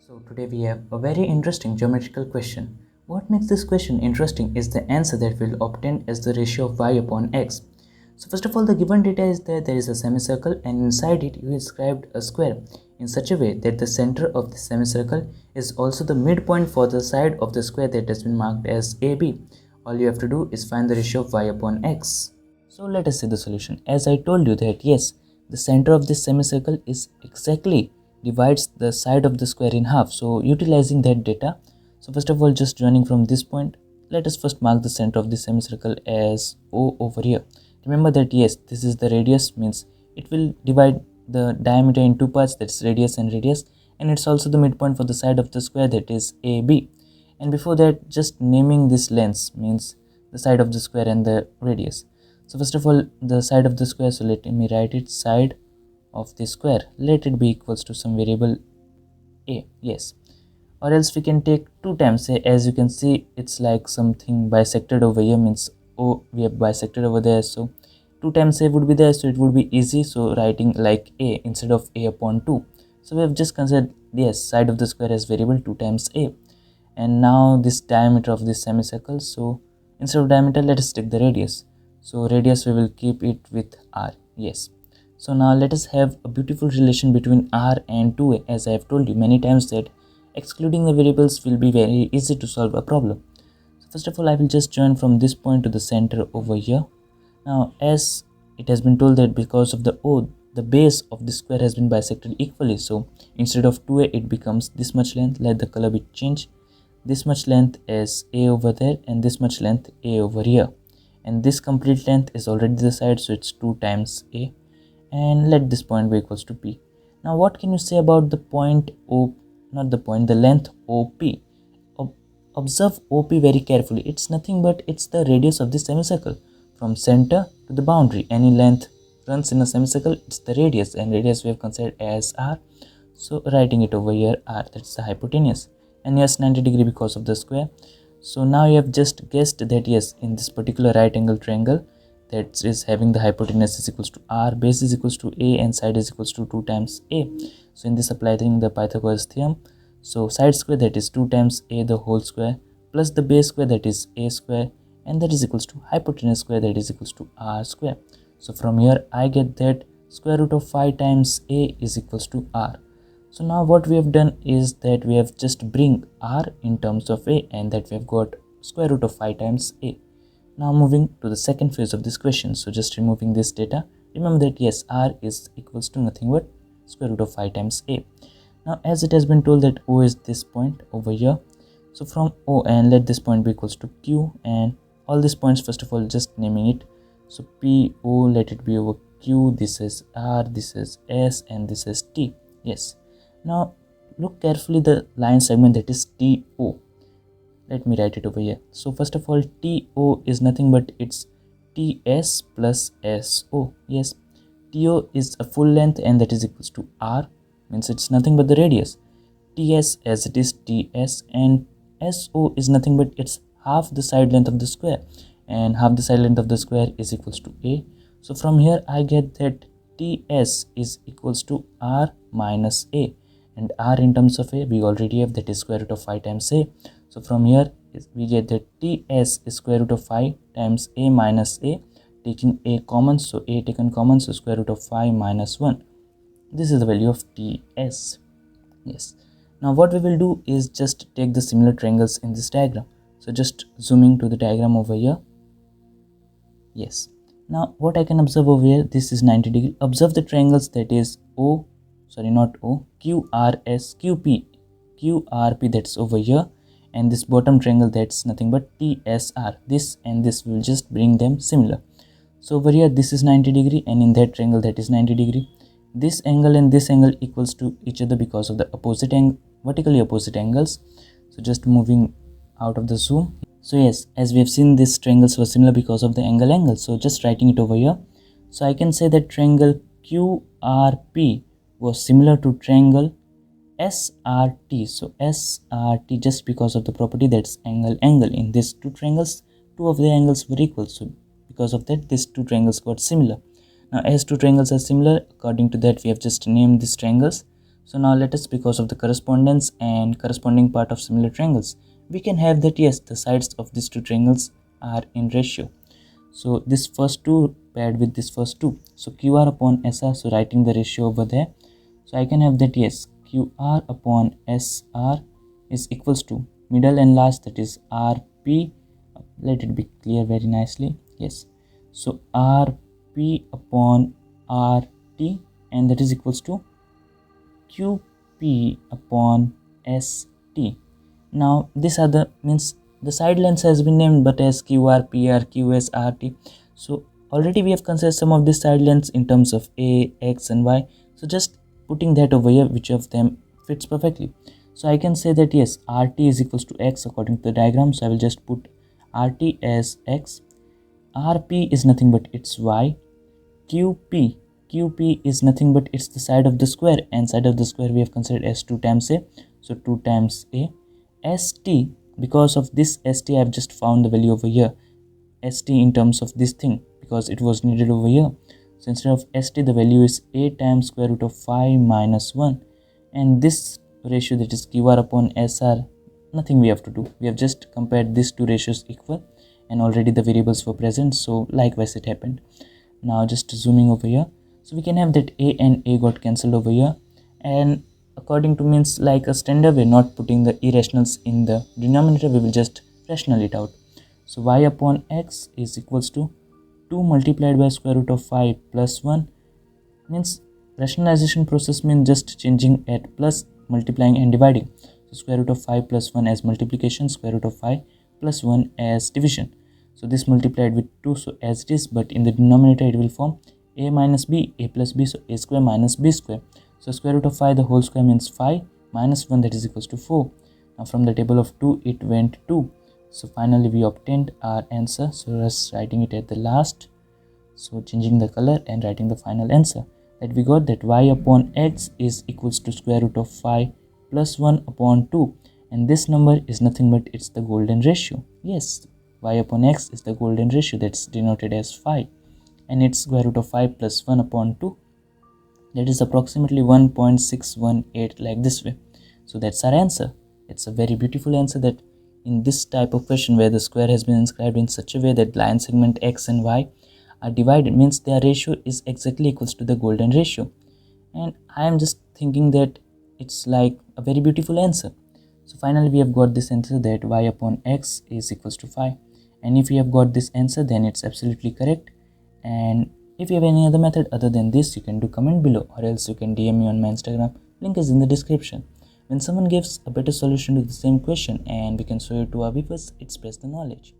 So today we have a very interesting geometrical question. What makes this question interesting is the answer that we'll obtain as the ratio of y upon x. So first of all, the given data is that there is a semicircle and inside it you inscribed a square in such a way that the center of the semicircle is also the midpoint for the side of the square that has been marked as AB. All you have to do is find the ratio of y upon x. So let us see the solution. As I told you that yes, the center of this semicircle is exactly divides the side of the square in half. So utilizing that data, so first of all, just joining from this point, let us first mark the center of the semicircle as O over here. Remember that yes, this is the radius, means it will divide the diameter in two parts, that's radius, and it's also the midpoint for the side of the square, that is AB. And before that, just naming this length means the side of the square and the radius. So first of all, the side of the square, so let me write it, side of the square, let it be equals to some variable a, yes, or else we can take 2 times a. As you can see, it's like something bisected over here, means oh, we have bisected over there, so 2 times a would be there, so it would be easy, so writing like a instead of a upon 2. So we have just considered yes, side of the square as variable 2 times a. And now this diameter of this semicircle, so instead of diameter, let us take the radius. So radius we will keep it with r, yes. So now let us have a beautiful relation between r and 2a. As I have told you many times that excluding the variables will be very easy to solve a problem. So first of all, I will just join from this point to the center over here. Now as it has been told that because of the O, the base of the square has been bisected equally, so instead of 2a it becomes this much length. Let the color be changed. This much length is a over there and this much length a over here, and this complete length is already the side, so it's 2 times a. And let this point be equals to p. Now what can you say about the point O, not the point, the length OP? Observe OP very carefully. It's nothing but it's the radius of the semicircle from center to the boundary. Any length runs in a semicircle, it's the radius, and radius we have considered as r, so writing it over here r, that's the hypotenuse. And yes, 90 degree because of the square. So now you have just guessed that yes, in this particular right angle triangle that is having the hypotenuse is equals to r, base is equals to a, and side is equals to 2 times a. So in this, applying the Pythagoras theorem, so side square, that is 2 times a the whole square, plus the base square, that is a square, and that is equals to hypotenuse square, that is equals to r square. So from here I get that square root of 5 times a is equals to r. So now what we have done is that we have just bring r in terms of a, and that we have got square root of 5 times a. Now moving to the second phase of this question, so just removing this data, remember that yes, r is equals to nothing but square root of 5 times a. Now as it has been told that O is this point over here, so from O, and let this point be equals to Q, and all these points first of all just naming it, so P, O, let it be over Q, this is R, this is S, and this is T, yes. Now look carefully the line segment, that is TO. Let me write it over here. So first of all, TO is nothing but it's TS plus SO. Yes, TO is a full length and that is equals to R, means it's nothing but the radius. TS as it is TS, and SO is nothing but it's half the side length of the square, and half the side length of the square is equals to A. So from here I get that TS is equals to R minus A, and R in terms of A we already have, that is square root of 5 times A. So from here we get that TS is square root of 5 times A minus A, taking A common, so A taken common, so square root of 5 minus 1. This is the value of TS. Yes. Now what we will do is just take the similar triangles in this diagram. So just zooming to the diagram over here. Yes. Now what I can observe over here, this is 90 degree. Observe the triangles, that is QRS, QRP, that's over here, and this bottom triangle, that's nothing but TSR. This and this will just bring them similar. So over here this is 90 degree, and in that triangle that is 90 degree. This angle and this angle equals to each other because of the opposite vertically opposite angles. So just moving out of the zoom. So yes, as we have seen, these triangles were similar because of the angle. So just writing it over here. So I can say that triangle QRP was similar to triangle SRT. So SRT, just because of the property that's angle. In these two triangles, two of the angles were equal, so because of that these two triangles got similar. Now as two triangles are similar, according to that we have just named these triangles. So now let us, because of the correspondence and corresponding part of similar triangles, we can have that yes, the sides of these two triangles are in ratio. So this first two paired with this first two, so QR upon SR, so writing the ratio over there, so I can have that yes, QR upon SR is equals to middle and last, that is RP. Let it be clear very nicely. Yes, so RP upon RT, and that is equals to QP upon ST. Now this other means the side lengths has been named but as QR, PR, QS, RT. So already we have considered some of these side lengths in terms of A, X and Y. So just putting that over here, which of them fits perfectly. So I can say that yes, RT is equals to X according to the diagram. So I will just put RT as X. RP is nothing but it's Y. QP is nothing but it's the side of the square, and side of the square we have considered as 2 times A, so 2 times A. ST, because of this ST I have just found the value over here, ST in terms of this thing, because it was needed over here. So instead of ST, the value is A times square root of 5 minus 1, and this ratio, that is QR upon SR, nothing we have to do. We have just compared these two ratios equal, and already the variables were present, so likewise it happened. Now just zooming over here, so we can have that A and A got cancelled over here, and according to means like a standard way, not putting the irrationals in the denominator, we will just rational it out. So Y upon X is equals to 2 multiplied by square root of 5 plus 1, means rationalization process means just changing at plus, multiplying and dividing. So square root of 5 plus 1 as multiplication, square root of 5 plus 1 as division. So this multiplied with 2, so as it is, but in the denominator it will form A minus B, A plus B, so A square minus B square. So square root of 5, the whole square means 5 minus 1, that is equals to 4. Now from the table of 2 it went 2. So finally we obtained our answer. So just writing it at the last, so changing the color and writing the final answer, that we got that Y upon X is equals to square root of 5 plus 1 upon 2, and this number is nothing but it's the golden ratio. Yes, Y upon X is the golden ratio, that's denoted as 5, and it's square root of 5 plus 1 upon 2, that is approximately 1.618, like this way. So that's our answer. It's a very beautiful answer, that in this type of question where the square has been inscribed in such a way that line segment X and Y are divided, means their ratio is exactly equals to the golden ratio. And I am just thinking that it's like a very beautiful answer. So finally we have got this answer, that Y upon X is equals to 5. And if you have got this answer, then it's absolutely correct. And if you have any other method other than this, you can do comment below, or else you can DM me on my Instagram. Link is in the description. When someone gives a better solution to the same question and we can show it to our viewers, it spreads the knowledge.